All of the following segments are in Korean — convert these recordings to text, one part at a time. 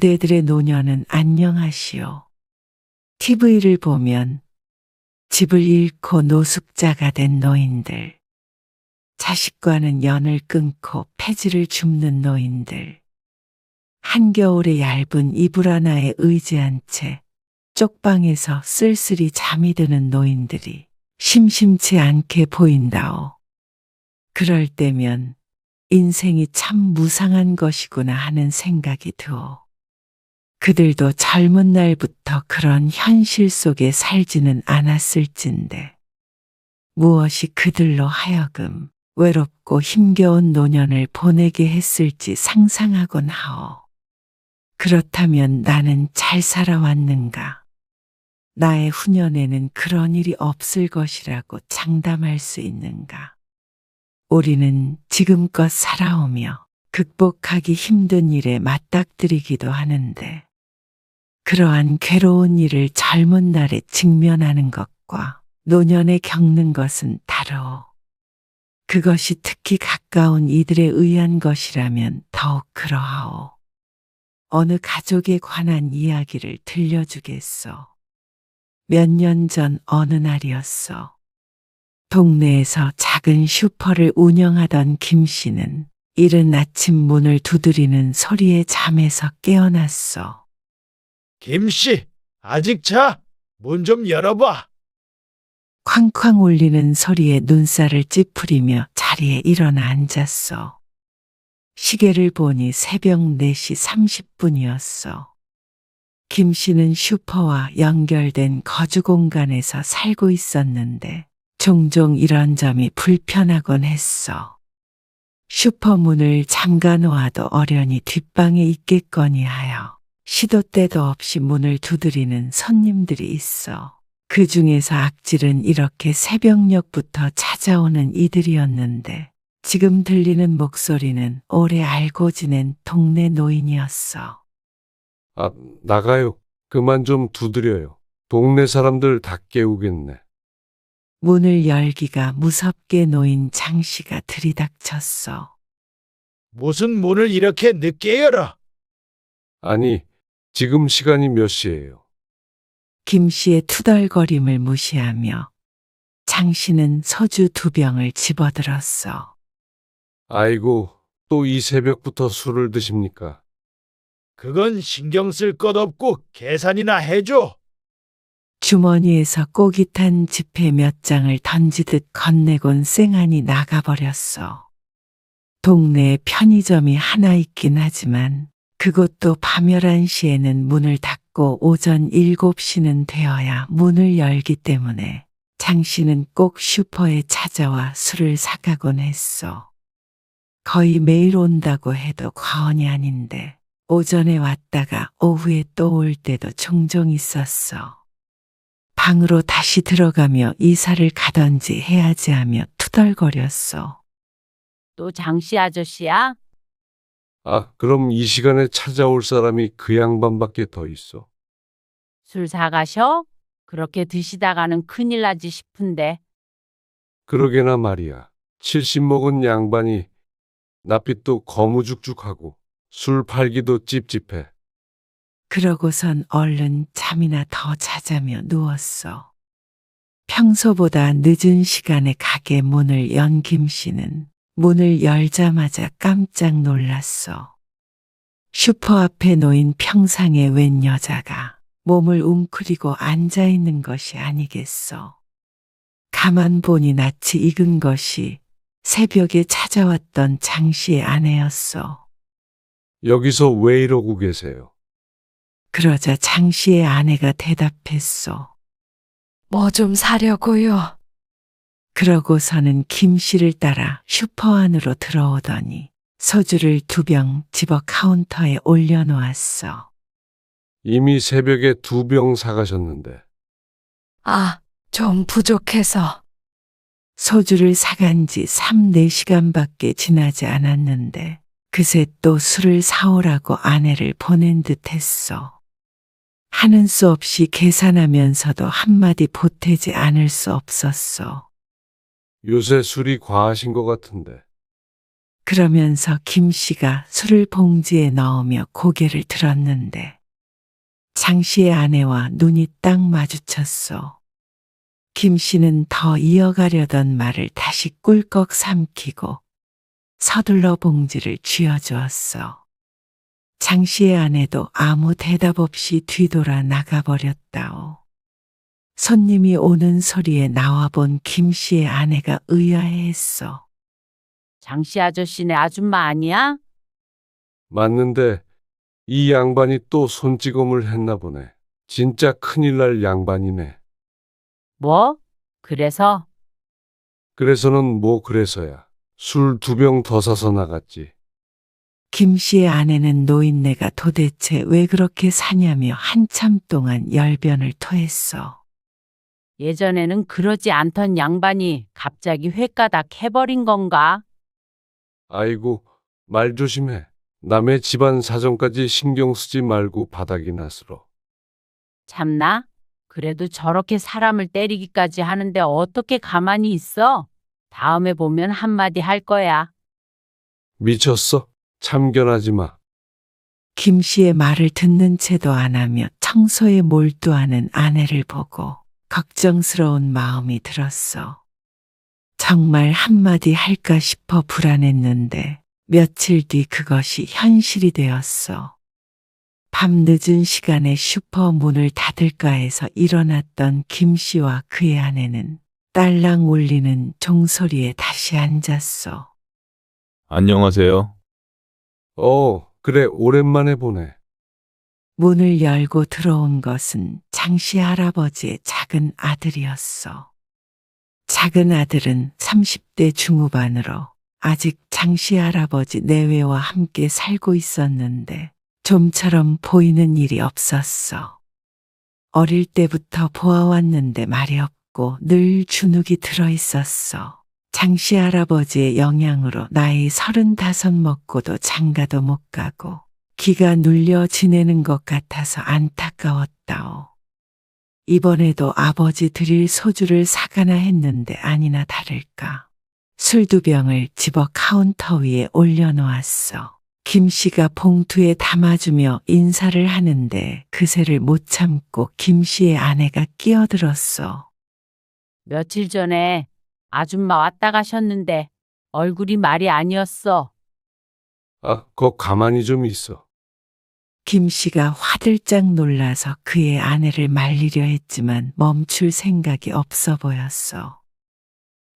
그대들의 노년은 안녕하시오. TV를 보면 집을 잃고 노숙자가 된 노인들, 자식과는 연을 끊고 폐지를 줍는 노인들, 한겨울에 얇은 이불 하나에 의지한 채 쪽방에서 쓸쓸히 잠이 드는 노인들이 심심치 않게 보인다오. 그럴 때면 인생이 참 무상한 것이구나 하는 생각이 드오. 그들도 젊은 날부터 그런 현실 속에 살지는 않았을진데 무엇이 그들로 하여금 외롭고 힘겨운 노년을 보내게 했을지 상상하곤 하오. 그렇다면 나는 잘 살아왔는가? 나의 후년에는 그런 일이 없을 것이라고 장담할 수 있는가? 우리는 지금껏 살아오며 극복하기 힘든 일에 맞닥뜨리기도 하는데 그러한 괴로운 일을 젊은 날에 직면하는 것과 노년에 겪는 것은 다르오. 그것이 특히 가까운 이들에 의한 것이라면 더욱 그러하오. 어느 가족에 관한 이야기를 들려주겠소. 몇 년 전 어느 날이었소. 동네에서 작은 슈퍼를 운영하던 김 씨는 이른 아침 문을 두드리는 소리에 잠에서 깨어났소. 김씨, 아직 자? 문 좀 열어봐. 쾅쾅 울리는 소리에 눈살을 찌푸리며 자리에 일어나 앉았소. 시계를 보니 새벽 4시 30분이었소. 김 씨는 슈퍼와 연결된 거주 공간에서 살고 있었는데 종종 이런 점이 불편하곤 했어. 슈퍼 문을 잠가 놓아도 어련히 뒷방에 있겠거니 하여 시도 때도 없이 문을 두드리는 손님들이 있어. 그 중에서 악질은 이렇게 새벽녘부터 찾아오는 이들이었는데 지금 들리는 목소리는 오래 알고 지낸 동네 노인이었어. 아, 나가요. 그만 좀 두드려요. 동네 사람들 다 깨우겠네. 문을 열기가 무섭게 놓인 장 씨가 들이닥쳤어. 무슨 문을 이렇게 늦게 열어? 아니, 지금 시간이 몇 시예요? 김 씨의 투덜거림을 무시하며 장 씨는 소주 2병을 집어들었어. 아이고, 또 이 새벽부터 술을 드십니까? 그건 신경 쓸 것 없고 계산이나 해줘. 주머니에서 꼬깃 탄 지폐 몇 장을 던지듯 건네곤 쌩하니 나가버렸어. 동네에 편의점이 하나 있긴 하지만 그곳도 밤 11시에는 문을 닫고 오전 7시는 되어야 문을 열기 때문에 장 씨는 꼭 슈퍼에 찾아와 술을 사가곤 했어. 거의 매일 온다고 해도 과언이 아닌데 오전에 왔다가 오후에 또 올 때도 종종 있었어. 방으로 다시 들어가며 이사를 가던지 해야지 하며 투덜거렸어. 또 장씨 아저씨야? 아, 그럼 이 시간에 찾아올 사람이 그 양반밖에 더 있어. 술 사가셔? 그렇게 드시다가는 큰일 나지 싶은데. 그러게나 말이야. 70 먹은 양반이 낯빛도 거무죽죽하고 술 팔기도 찝찝해. 그러고선 얼른 잠이나 더 자자며 누웠어. 평소보다 늦은 시간에 가게 문을 연 김 씨는 문을 열자마자 깜짝 놀랐어. 슈퍼 앞에 놓인 평상에 웬 여자가 몸을 웅크리고 앉아있는 것이 아니겠어. 가만 보니 낯이 익은 것이 새벽에 찾아왔던 장 씨의 아내였어. 여기서 왜 이러고 계세요? 그러자 장 씨의 아내가 대답했어. 뭐 좀 사려고요. 그러고서는 김 씨를 따라 슈퍼 안으로 들어오더니 소주를 2병 집어 카운터에 올려놓았어. 이미 새벽에 2병 사가셨는데. 아, 좀 부족해서. 소주를 사간 지 3, 4시간밖에 지나지 않았는데 그새 또 술을 사오라고 아내를 보낸 듯 했어. 하는 수 없이 계산하면서도 한마디 보태지 않을 수 없었어. 요새 술이 과하신 것 같은데. 그러면서 김 씨가 술을 봉지에 넣으며 고개를 들었는데 장 씨의 아내와 눈이 딱 마주쳤소. 김 씨는 더 이어가려던 말을 다시 꿀꺽 삼키고 서둘러 봉지를 쥐어주었어. 장 씨의 아내도 아무 대답 없이 뒤돌아 나가버렸다오. 손님이 오는 소리에 나와본 김 씨의 아내가 의아해했어. 장씨 아저씨네 아줌마 아니야? 맞는데 이 양반이 또 손찌검을 했나 보네. 진짜 큰일 날 양반이네. 뭐? 그래서? 그래서는 뭐 그래서야. 술 2병 더 사서 나갔지. 김 씨의 아내는 노인네가 도대체 왜 그렇게 사냐며 한참 동안 열변을 토했어. 예전에는 그러지 않던 양반이 갑자기 횟가닥 해버린 건가? 아이고, 말 조심해. 남의 집안 사정까지 신경 쓰지 말고 바닥이나 쓸어. 참나? 그래도 저렇게 사람을 때리기까지 하는데 어떻게 가만히 있어? 다음에 보면 한마디 할 거야. 미쳤어? 참견하지 마. 김 씨의 말을 듣는 채도 안 하며 청소에 몰두하는 아내를 보고 걱정스러운 마음이 들었어. 정말 한마디 할까 싶어 불안했는데 며칠 뒤 그것이 현실이 되었어. 밤늦은 시간에 슈퍼 문을 닫을까 해서 일어났던 김 씨와 그의 아내는 딸랑 울리는 종소리에 다시 앉았어. 안녕하세요. 그래, 오랜만에 보네. 문을 열고 들어온 것은 장씨 할아버지의 작은 아들이었어. 작은 아들은 30대 중후반으로 아직 장씨 할아버지 내외와 함께 살고 있었는데 좀처럼 보이는 일이 없었어. 어릴 때부터 보아왔는데 말이 없고 늘 주눅이 들어 있었어. 장씨 할아버지의 영향으로 나이 35 먹고도 장가도 못 가고 기가 눌려 지내는 것 같아서 안타까웠다오. 이번에도 아버지 드릴 소주를 사가나 했는데 아니나 다를까. 술 2병을 집어 카운터 위에 올려놓았어. 김 씨가 봉투에 담아주며 인사를 하는데 그새를 못 참고 김 씨의 아내가 끼어들었어. 며칠 전에 아줌마 왔다 가셨는데 얼굴이 말이 아니었어. 거 가만히 좀 있어. 김 씨가 화들짝 놀라서 그의 아내를 말리려 했지만 멈출 생각이 없어 보였어.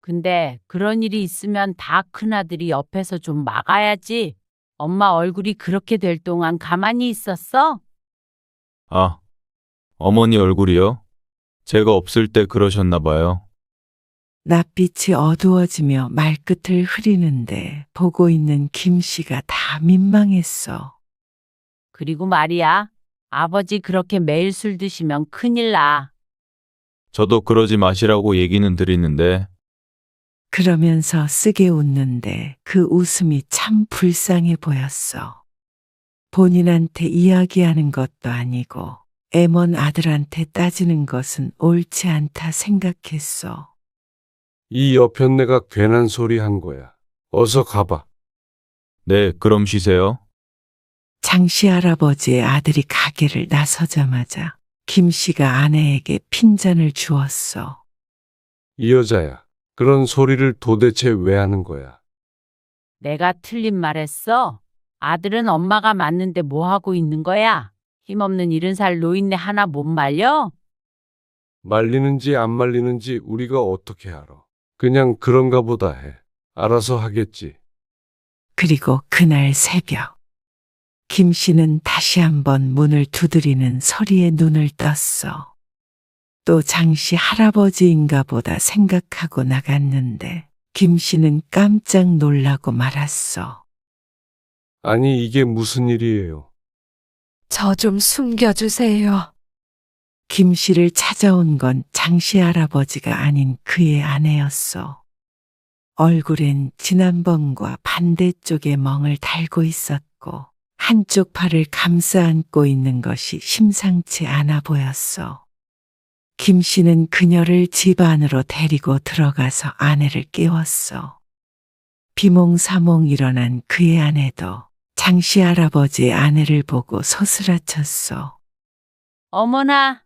근데 그런 일이 있으면 다 큰아들이 옆에서 좀 막아야지. 엄마 얼굴이 그렇게 될 동안 가만히 있었어? 아, 어머니 얼굴이요? 제가 없을 때 그러셨나 봐요. 낯빛이 어두워지며 말끝을 흐리는데 보고 있는 김 씨가 다 민망했어. 그리고 말이야, 아버지 그렇게 매일 술 드시면 큰일 나. 저도 그러지 마시라고 얘기는 드리는데 그러면서 쓰게 웃는데 그 웃음이 참 불쌍해 보였어. 본인한테 이야기하는 것도 아니고 애먼 아들한테 따지는 것은 옳지 않다 생각했어. 이 여편네가 괜한 소리 한 거야. 어서 가봐. 네, 그럼 쉬세요. 장씨 할아버지의 아들이 가게를 나서자마자 김 씨가 아내에게 핀잔을 주었어. 이 여자야. 그런 소리를 도대체 왜 하는 거야? 내가 틀린 말 했어? 아들은 엄마가 맞는데 뭐 하고 있는 거야? 힘없는 70살 노인네 하나 못 말려? 말리는지 안 말리는지 우리가 어떻게 알아? 그냥 그런가 보다 해. 알아서 하겠지. 그리고 그날 새벽 김 씨는 다시 한번 문을 두드리는 소리에 눈을 떴어. 또 장씨 할아버지인가 보다 생각하고 나갔는데 김 씨는 깜짝 놀라고 말았어. 아니, 이게 무슨 일이에요? 저 좀 숨겨주세요. 김 씨를 찾아온 건 장씨 할아버지가 아닌 그의 아내였어. 얼굴엔 지난번과 반대쪽에 멍을 달고 있었고 한쪽 팔을 감싸 안고 있는 것이 심상치 않아 보였어. 김 씨는 그녀를 집 안으로 데리고 들어가서 아내를 깨웠어. 비몽사몽 일어난 그의 아내도 장씨 할아버지의 아내를 보고 소스라쳤소. 어머나,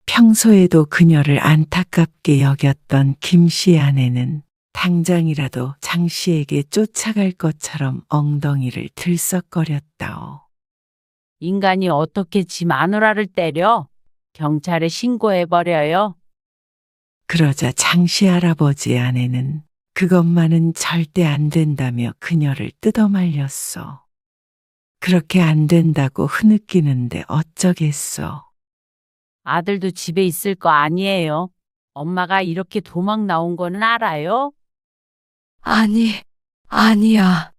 평소에도 그녀를 안타깝게 여겼던 김씨의 아내는 당장이라도 장씨에게 쫓아갈 것처럼 엉덩이를 들썩거렸다오. 인간이 어떻게 지 마누라를 때려? 경찰에 신고해버려요. 그러자 장씨 할아버지의 아내는 그것만은 절대 안 된다며 그녀를 뜯어말렸소. 그렇게 안 된다고 흐느끼는데 어쩌겠소. 아들도 집에 있을 거 아니에요. 엄마가 이렇게 도망 나온 거는 알아요? 아니야.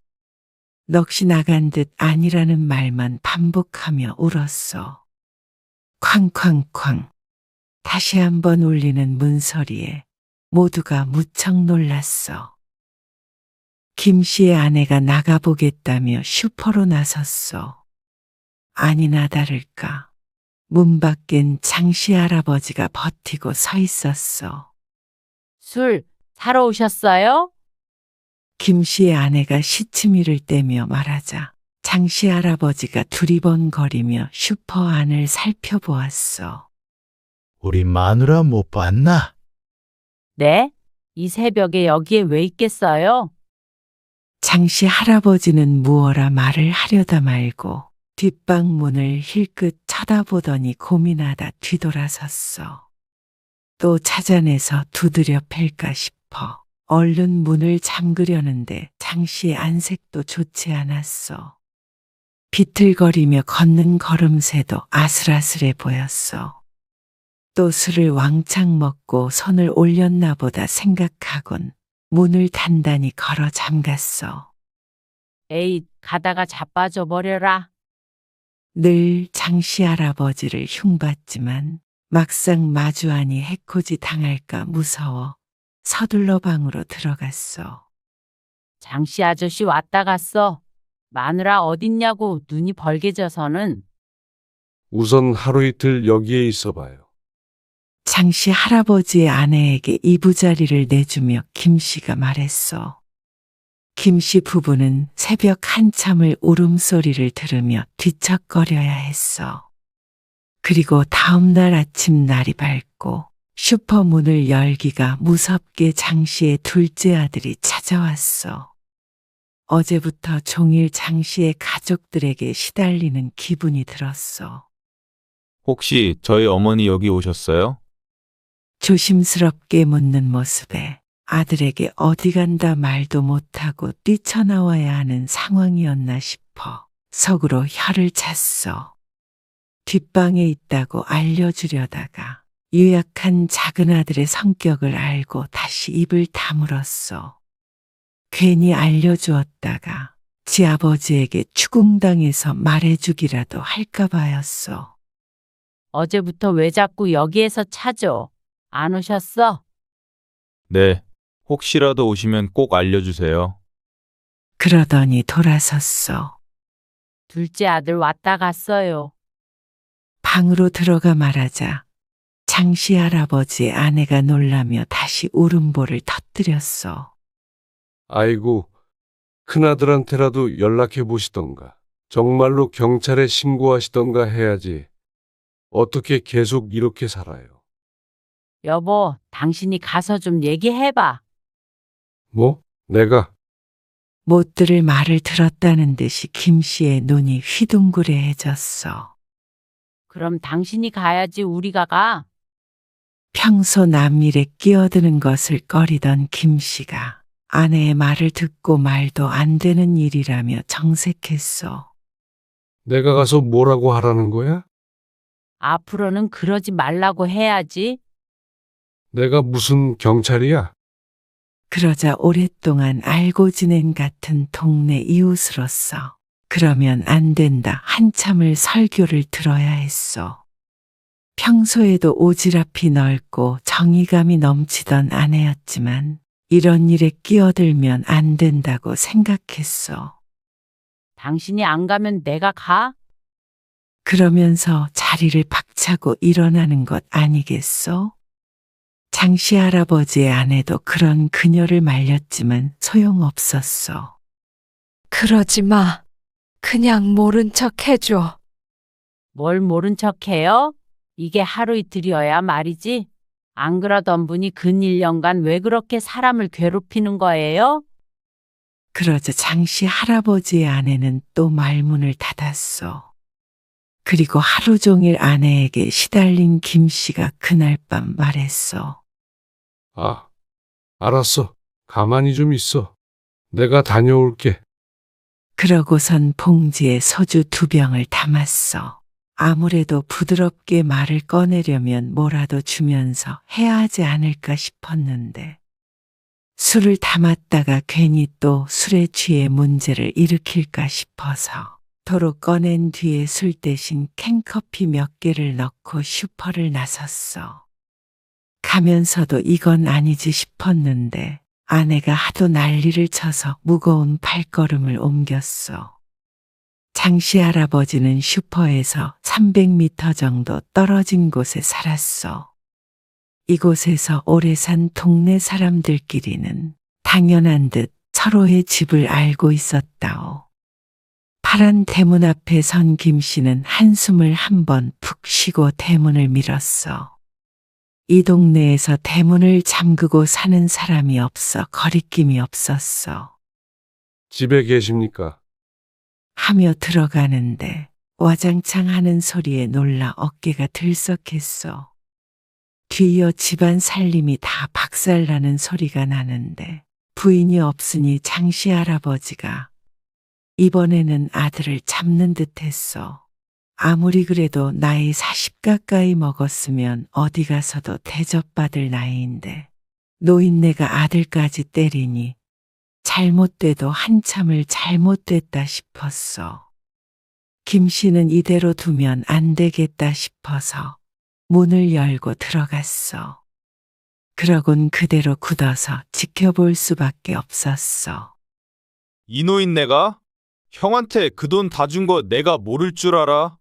넋이 나간 듯 아니라는 말만 반복하며 울었소. 쾅쾅쾅. 다시 한번 울리는 문소리에 모두가 무척 놀랐어. 김 씨의 아내가 나가보겠다며 슈퍼로 나섰소. 아니나 다를까. 문 밖엔 장씨 할아버지가 버티고 서 있었어. 술 사러 오셨어요? 김 씨의 아내가 시치미를 떼며 말하자 장씨 할아버지가 두리번거리며 슈퍼 안을 살펴보았어. 우리 마누라 못 봤나? 네? 이 새벽에 여기에 왜 있겠어요? 장씨 할아버지는 무어라 말을 하려다 말고 뒷방 문을 힐끗 쳐다보더니 고민하다 뒤돌아섰어. 또 찾아내서 두드려 팰까 싶어 얼른 문을 잠그려는데 장씨의 안색도 좋지 않았어. 비틀거리며 걷는 걸음새도 아슬아슬해 보였어. 또 술을 왕창 먹고 손을 올렸나 보다 생각하곤 문을 단단히 걸어 잠갔어. 에이, 가다가 자빠져 버려라. 늘 장씨 할아버지를 흉봤지만 막상 마주하니 해코지 당할까 무서워 서둘러 방으로 들어갔어. 장씨 아저씨 왔다 갔어. 마누라 어딨냐고 눈이 벌게져서는. 우선 하루 이틀 여기에 있어봐요. 장씨 할아버지의 아내에게 이부자리를 내주며 김씨가 말했어. 김씨 부부는 새벽 한참을 울음소리를 들으며 뒤척거려야 했어. 그리고 다음날 아침 날이 밝고 슈퍼 문을 열기가 무섭게 장씨의 둘째 아들이 찾아왔어. 어제부터 종일 장씨의 가족들에게 시달리는 기분이 들었어. 혹시 저희 어머니 여기 오셨어요? 조심스럽게 묻는 모습에 아들에게 어디 간다 말도 못하고 뛰쳐나와야 하는 상황이었나 싶어 속으로 혀를 찼어. 뒷방에 있다고 알려주려다가 유약한 작은 아들의 성격을 알고 다시 입을 다물었어. 괜히 알려주었다가 지 아버지에게 추궁당해서 말해주기라도 할까봐였어. 어제부터 왜 자꾸 여기에서 찾어? 안 오셨어? 네. 혹시라도 오시면 꼭 알려주세요. 그러더니 돌아섰어. 둘째 아들 왔다 갔어요. 방으로 들어가 말하자 장씨 할아버지의 아내가 놀라며 다시 울음보를 터뜨렸어. 아이고, 큰아들한테라도 연락해 보시던가. 정말로 경찰에 신고하시던가 해야지. 어떻게 계속 이렇게 살아요? 여보, 당신이 가서 좀 얘기해봐. 뭐? 내가? 못 들을 말을 들었다는 듯이 김씨의 눈이 휘둥그레해졌어. 그럼 당신이 가야지 우리가 가. 평소 남일에 끼어드는 것을 꺼리던 김씨가 아내의 말을 듣고 말도 안 되는 일이라며 정색했어. 내가 가서 뭐라고 하라는 거야? 앞으로는 그러지 말라고 해야지. 내가 무슨 경찰이야? 그러자 오랫동안 알고 지낸 같은 동네 이웃으로서 그러면 안 된다 한참을 설교를 들어야 했어. 평소에도 오지랖이 넓고 정의감이 넘치던 아내였지만 이런 일에 끼어들면 안 된다고 생각했어. 당신이 안 가면 내가 가? 그러면서 자리를 박차고 일어나는 것 아니겠어? 장씨 할아버지의 아내도 그런 그녀를 말렸지만 소용없었어. 그러지 마. 그냥 모른 척 해줘. 뭘 모른 척해요? 이게 하루 이틀이어야 말이지. 안 그러던 분이 근 1년간 왜 그렇게 사람을 괴롭히는 거예요? 그러자 장씨 할아버지의 아내는 또 말문을 닫았어. 그리고 하루 종일 아내에게 시달린 김씨가 그날 밤 말했어. 아, 알았어. 가만히 좀 있어. 내가 다녀올게. 그러고선 봉지에 소주 2병을 담았어. 아무래도 부드럽게 말을 꺼내려면 뭐라도 주면서 해야 하지 않을까 싶었는데 술을 담았다가 괜히 또 술에 취해 문제를 일으킬까 싶어서 도로 꺼낸 뒤에 술 대신 캔커피 몇 개를 넣고 슈퍼를 나섰어. 가면서도 이건 아니지 싶었는데 아내가 하도 난리를 쳐서 무거운 발걸음을 옮겼어. 장씨 할아버지는 슈퍼에서 300m 정도 떨어진 곳에 살았어. 이곳에서 오래 산 동네 사람들끼리는 당연한 듯 서로의 집을 알고 있었다오. 파란 대문 앞에 선 김씨는 한숨을 한번 푹 쉬고 대문을 밀었어. 이 동네에서 대문을 잠그고 사는 사람이 없어 거리낌이 없었어. 집에 계십니까? 하며 들어가는데 와장창 하는 소리에 놀라 어깨가 들썩했어. 뒤이어 집안 살림이 다 박살나는 소리가 나는데 부인이 없으니 장씨 할아버지가 이번에는 아들을 잡는 듯 했어. 아무리 그래도 나이 40 가까이 먹었으면 어디 가서도 대접받을 나이인데 노인네가 아들까지 때리니 잘못돼도 한참을 잘못됐다 싶었어. 김씨는 이대로 두면 안 되겠다 싶어서 문을 열고 들어갔어. 그러곤 그대로 굳어서 지켜볼 수밖에 없었어. 이 노인네가? 형한테 그 돈 다 준 거 내가 모를 줄 알아?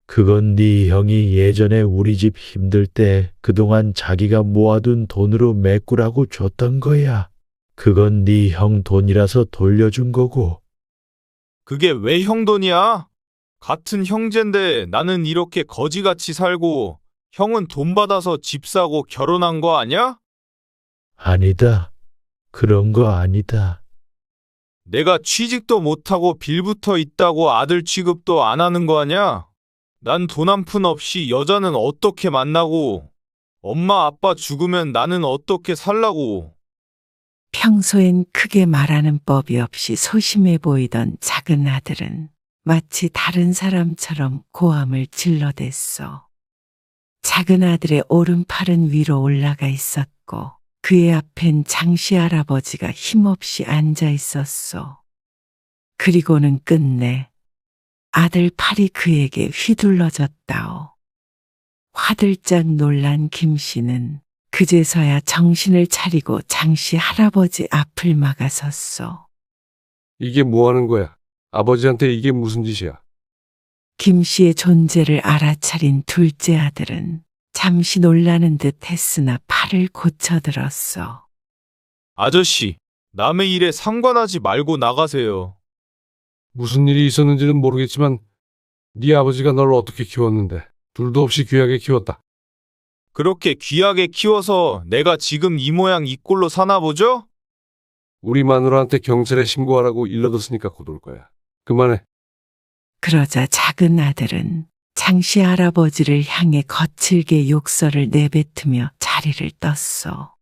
그건 네 형이 예전에 우리 집 힘들 때 그동안 자기가 모아둔 돈으로 메꾸라고 줬던 거야. 그건 네 형 돈이라서 돌려준 거고. 그게 왜 형 돈이야? 같은 형제인데 나는 이렇게 거지같이 살고 형은 돈 받아서 집 사고 결혼한 거 아니야? 아니다. 그런 거 아니다. 내가 취직도 못하고 빌붙어 있다고 아들 취급도 안 하는 거 아니야? 난 돈 한 푼 없이 여자는 어떻게 만나고 엄마 아빠 죽으면 나는 어떻게 살라고. 평소엔 크게 말하는 법이 없이 소심해 보이던 작은 아들은 마치 다른 사람처럼 고함을 질러댔어. 작은 아들의 오른팔은 위로 올라가 있었고 그의 앞엔 장씨 할아버지가 힘없이 앉아 있었어. 그리고는 끝내 아들 팔이 그에게 휘둘러졌다오. 화들짝 놀란 김씨는 그제서야 정신을 차리고 장씨 할아버지 앞을 막아섰어. 이게 뭐 하는 거야? 아버지한테 이게 무슨 짓이야? 김씨의 존재를 알아차린 둘째 아들은 잠시 놀라는 듯 했으나 팔을 고쳐들었어. 아저씨, 남의 일에 상관하지 말고 나가세요. 무슨 일이 있었는지는 모르겠지만 네 아버지가 널 어떻게 키웠는데 둘도 없이 귀하게 키웠다. 그렇게 귀하게 키워서 내가 지금 이 모양 이 꼴로 사나 보죠? 우리 마누라한테 경찰에 신고하라고 일러뒀으니까 곧 올 거야. 그만해. 그러자 작은 아들은 장씨 할아버지를 향해 거칠게 욕설을 내뱉으며 자리를 떴어.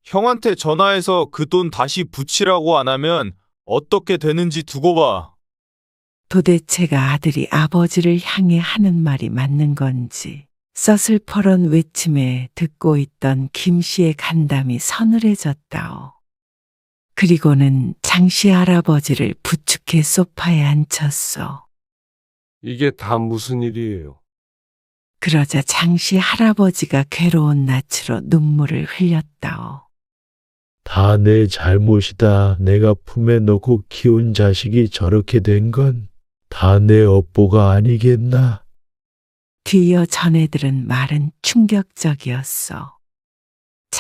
형한테 전화해서 그 돈 다시 붙이라고 안 하면 어떻게 되는지 두고 봐. 도대체가 아들이 아버지를 향해 하는 말이 맞는 건지 서슬퍼런 외침에 듣고 있던 김씨의 간담이 서늘해졌다오. 그리고는 장씨 할아버지를 부축해 소파에 앉혔어. 이게 다 무슨 일이에요? 그러자 장씨 할아버지가 괴로운 낯으로 눈물을 흘렸다오. 다 내 잘못이다. 내가 품에 놓고 키운 자식이 저렇게 된 건 다 내 업보가 아니겠나? 뒤이어 전해들은 말은 충격적이었어.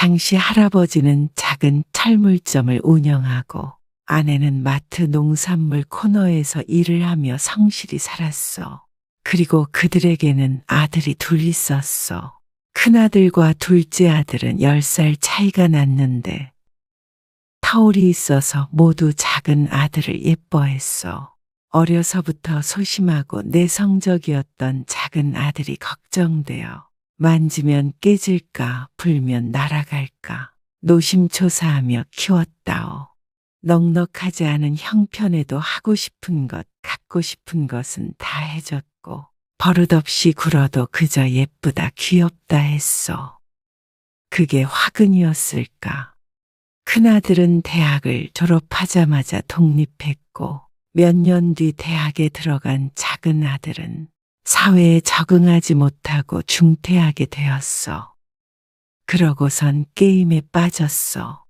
장씨 할아버지는 작은 철물점을 운영하고 아내는 마트 농산물 코너에서 일을 하며 성실히 살았어. 그리고 그들에게는 아들이 둘 있었어. 큰아들과 둘째 아들은 10살 차이가 났는데 터울이 있어서 모두 작은 아들을 예뻐했어. 어려서부터 소심하고 내성적이었던 작은 아들이 걱정되어 만지면 깨질까 불면 날아갈까 노심초사하며 키웠다오. 넉넉하지 않은 형편에도 하고 싶은 것, 갖고 싶은 것은 다 해줬고 버릇없이 굴어도 그저 예쁘다 귀엽다 했어. 그게 화근이었을까. 큰아들은 대학을 졸업하자마자 독립했고 몇 년 뒤 대학에 들어간 작은 아들은 사회에 적응하지 못하고 중퇴하게 되었어. 그러고선 게임에 빠졌어.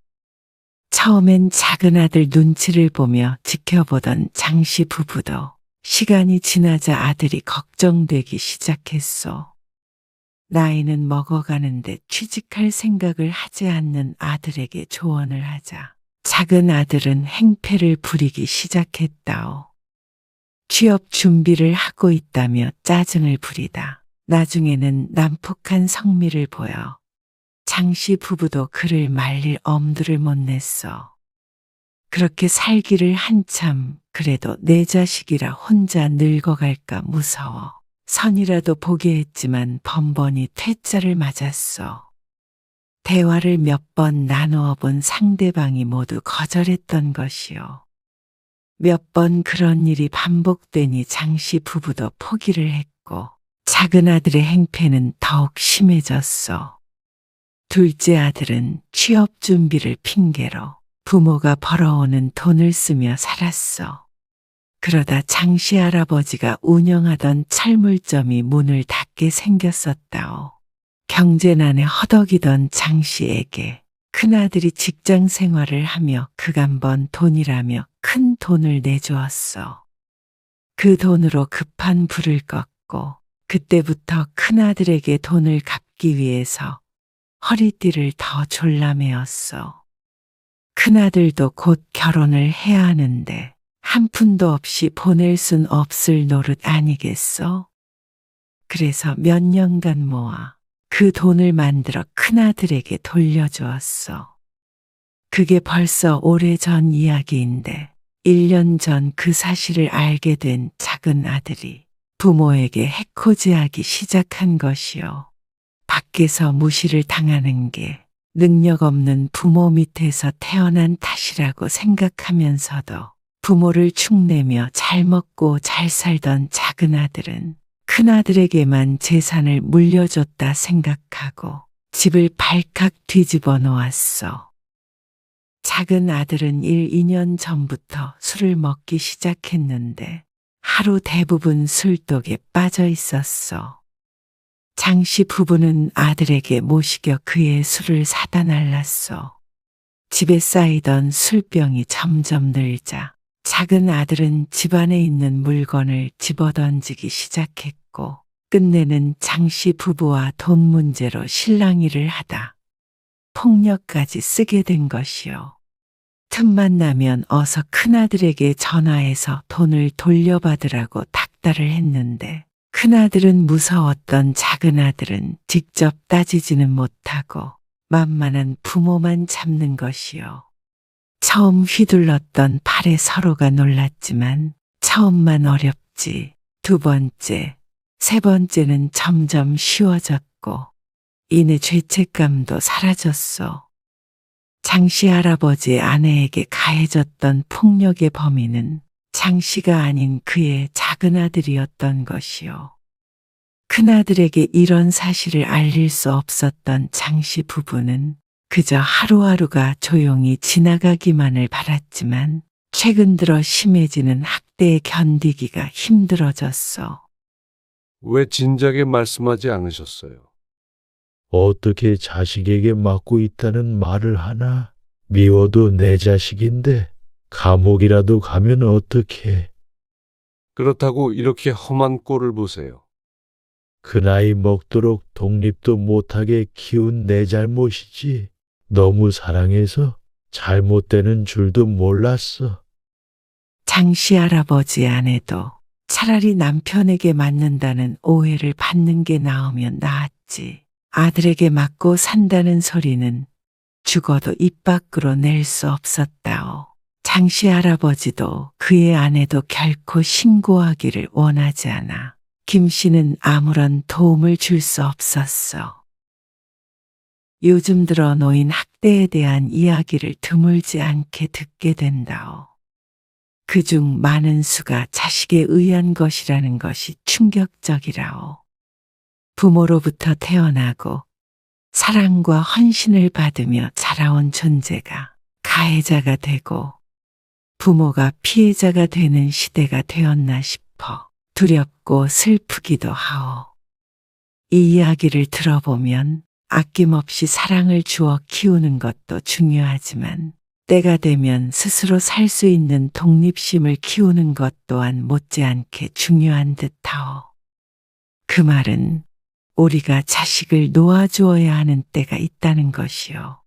처음엔 작은 아들 눈치를 보며 지켜보던 장씨 부부도 시간이 지나자 아들이 걱정되기 시작했어. 나이는 먹어가는데 취직할 생각을 하지 않는 아들에게 조언을 하자 작은 아들은 행패를 부리기 시작했다오. 취업 준비를 하고 있다며 짜증을 부리다 나중에는 난폭한 성미를 보여 장씨 부부도 그를 말릴 엄두를 못 냈어. 그렇게 살기를 한참 그래도 내 자식이라 혼자 늙어갈까 무서워 선이라도 보게 했지만 번번이 퇴짜를 맞았어. 대화를 몇 번 나누어 본 상대방이 모두 거절했던 것이요. 몇 번 그런 일이 반복되니 장씨 부부도 포기를 했고 작은 아들의 행패는 더욱 심해졌어. 둘째 아들은 취업 준비를 핑계로 부모가 벌어오는 돈을 쓰며 살았어. 그러다 장씨 할아버지가 운영하던 철물점이 문을 닫게 생겼었다오. 경제난에 허덕이던 장씨에게 큰아들이 직장 생활을 하며 그간번 돈이라며 큰 돈을 내주었어. 그 돈으로 급한 불을 껐고 그때부터 큰아들에게 돈을 갚기 위해서 허리띠를 더 졸라매었어. 큰아들도 곧 결혼을 해야 하는데 한 푼도 없이 보낼 순 없을 노릇 아니겠어? 그래서 몇 년간 모아 그 돈을 만들어 큰아들에게 돌려주었어. 그게 벌써 오래전 이야기인데 1년 전 그 사실을 알게 된 작은 아들이 부모에게 해코지하기 시작한 것이요. 밖에서 무시를 당하는 게 능력 없는 부모 밑에서 태어난 탓이라고 생각하면서도 부모를 축내며 잘 먹고 잘 살던 작은 아들은 큰아들에게만 재산을 물려줬다 생각하고 집을 발칵 뒤집어 놓았어. 작은 아들은 2년 전부터 술을 먹기 시작했는데 하루 대부분 술독에 빠져 있었어. 장씨 부부는 아들에게 모시겨 그의 술을 사다 날랐어. 집에 쌓이던 술병이 점점 늘자 작은 아들은 집안에 있는 물건을 집어던지기 시작했고 끝내는 장씨 부부와 돈 문제로 실랑이를 하다 폭력까지 쓰게 된 것이요. 틈만 나면 어서 큰아들에게 전화해서 돈을 돌려받으라고 닥달을 했는데 큰아들은 무서웠던 작은 아들은 직접 따지지는 못하고 만만한 부모만 잡는 것이요. 처음 휘둘렀던 팔에 서로가 놀랐지만 처음만 어렵지 두 번째, 세 번째는 점점 쉬워졌고 이내 죄책감도 사라졌어. 장씨 할아버지의 아내에게 가해졌던 폭력의 범인은 장씨가 아닌 그의 작은 아들이었던 것이요. 큰아들에게 이런 사실을 알릴 수 없었던 장씨 부부는 그저 하루하루가 조용히 지나가기만을 바랐지만 최근 들어 심해지는 학대에 견디기가 힘들어졌어. 왜 진작에 말씀하지 않으셨어요? 어떻게 자식에게 맞고 있다는 말을 하나? 미워도 내 자식인데 감옥이라도 가면 어떡해. 그렇다고 이렇게 험한 꼴을 보세요. 그 나이 먹도록 독립도 못하게 키운 내 잘못이지. 너무 사랑해서 잘못되는 줄도 몰랐어. 장씨 할아버지 아내도 차라리 남편에게 맞는다는 오해를 받는 게 나으면 나았지. 아들에게 맞고 산다는 소리는 죽어도 입 밖으로 낼 수 없었다오. 장씨 할아버지도 그의 아내도 결코 신고하기를 원하지 않아 김 씨는 아무런 도움을 줄 수 없었어. 요즘 들어 노인 학대에 대한 이야기를 드물지 않게 듣게 된다오. 그중 많은 수가 자식에 의한 것이라는 것이 충격적이라오. 부모로부터 태어나고 사랑과 헌신을 받으며 자라온 존재가 가해자가 되고 부모가 피해자가 되는 시대가 되었나 싶어 두렵고 슬프기도 하오. 이 이야기를 들어보면 아낌없이 사랑을 주어 키우는 것도 중요하지만 때가 되면 스스로 살 수 있는 독립심을 키우는 것 또한 못지않게 중요한 듯하오. 그 말은 우리가 자식을 놓아주어야 하는 때가 있다는 것이요.